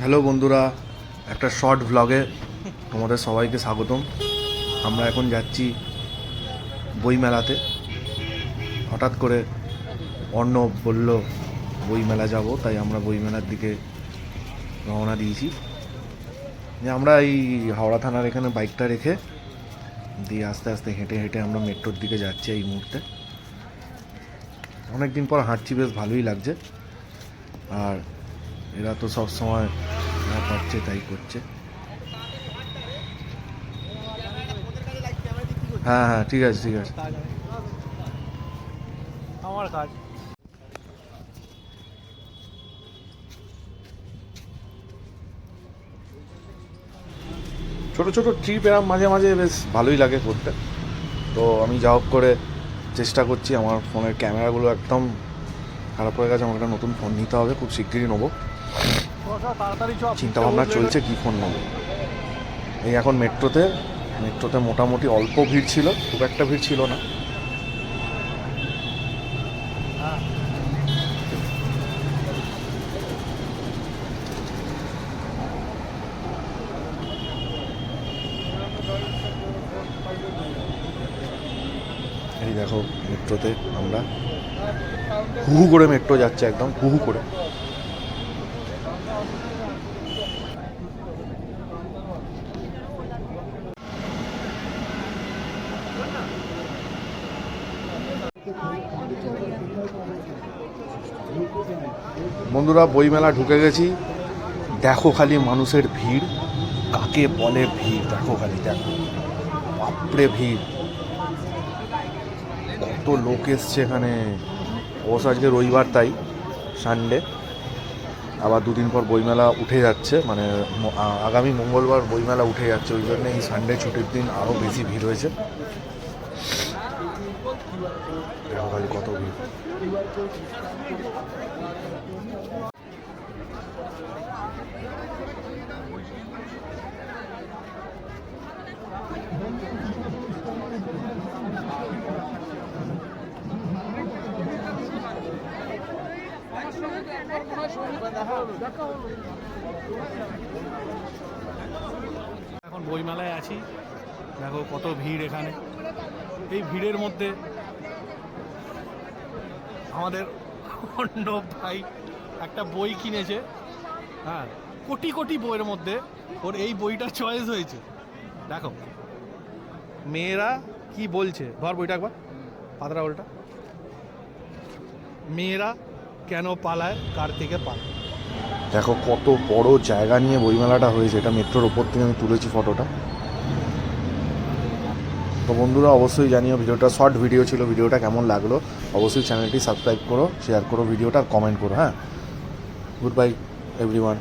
Hello বন্ধুরা, একটা short ভ্লগে তোমাদের সবাইকে স্বাগতম। আমরা এখন যাচ্ছি বইমেলাতে। হঠাৎ করে অর্ণব বলল বইমেলা যাব, তাই আমরা বইমেলার দিকে রওনা দিয়েছি। যে আমরা এই হাওড়া থানার এখানে বাইকটা রেখে দিয়ে আস্তে আস্তে হেঁটে হেঁটে আমরা মেট্রোর দিকে যাচ্ছি এই মুহূর্তে। অনেক দিন পর হাঁটছি, বেশ ভালোই লাগছে। আর এরা তো সব সময় যা পাচ্ছে তাই করছে। হ্যাঁ হ্যাঁ, ঠিক আছে ঠিক আছে। আমার কাজ ছোটো ছোটো ট্রিপ এরম মাঝে মাঝে বেশ ভালোই লাগে করতে। তো আমি যা হোক করে চেষ্টা করছি। আমার ফোনের ক্যামেরাগুলো একদম খারাপ হয়ে গেছে, আমার একটা নতুন ফোন নিতে হবে, খুব শিগগিরই নেবো। তাড়াতাড়ি চিন্তা ভাবনা চলছে কী ফোন নেবো। এই এখন মেট্রোতে মোটামুটি অল্প ভিড় ছিল, খুব একটা ভিড় ছিল না। এই দেখো মেট্রোতে আমরা হু করে মেট্রো যাচ্ছে, একদম হু করে। বন্ধুরা, বইমেলা ঢুকে গেছি। দেখো খালি মানুষের ভিড়, কাকে বলে ভিড়, দেখো খালি, দেখো বাপরে ভিড়, কত লোক এসছে এখানে। অবশ্য আজকে রবিবার, তাই সানডে। আবার দুদিন পর বইমেলা উঠে যাচ্ছে, মানে আগামী মঙ্গলবার বইমেলা উঠে যাচ্ছে, ওই জন্য এই সানডে ছুটির দিন আরও বেশি ভিড় হয়েছে। দেখো খালি কত ভিড়। এখন বইমেলায় আছি, দেখো কত ভিড় এখানে। এই ভিড়ের মধ্যে আমাদের অর্ণব ভাই একটা বই কিনেছে। হ্যাঁ, কোটি কোটি বইয়ের মধ্যে ওর এই বইটা চয়েস হয়েছে। দেখো মেয়েরা কি বলছে, ধর বইটা একবার, পাতরা ওলটা। মেয়েরা কেন পালায়, কার থেকে পালায়। দেখো কত বড় জায়গা নিয়ে বইমেলাটা হয়েছে। এটা মেট্রোর ওপর থেকে আমি তুলেছি ফটোটা। তো বন্ধুরা, অবশ্যই জানিও, ভিডিওটা শর্ট ভিডিও ছিল, ভিডিওটা কেমন লাগলো। অবশ্যই চ্যানেলটি সাবস্ক্রাইব করো, শেয়ার করো ভিডিওটা, আর কমেন্ট করো। হ্যাঁ, গুড বাই এভরিওয়ান।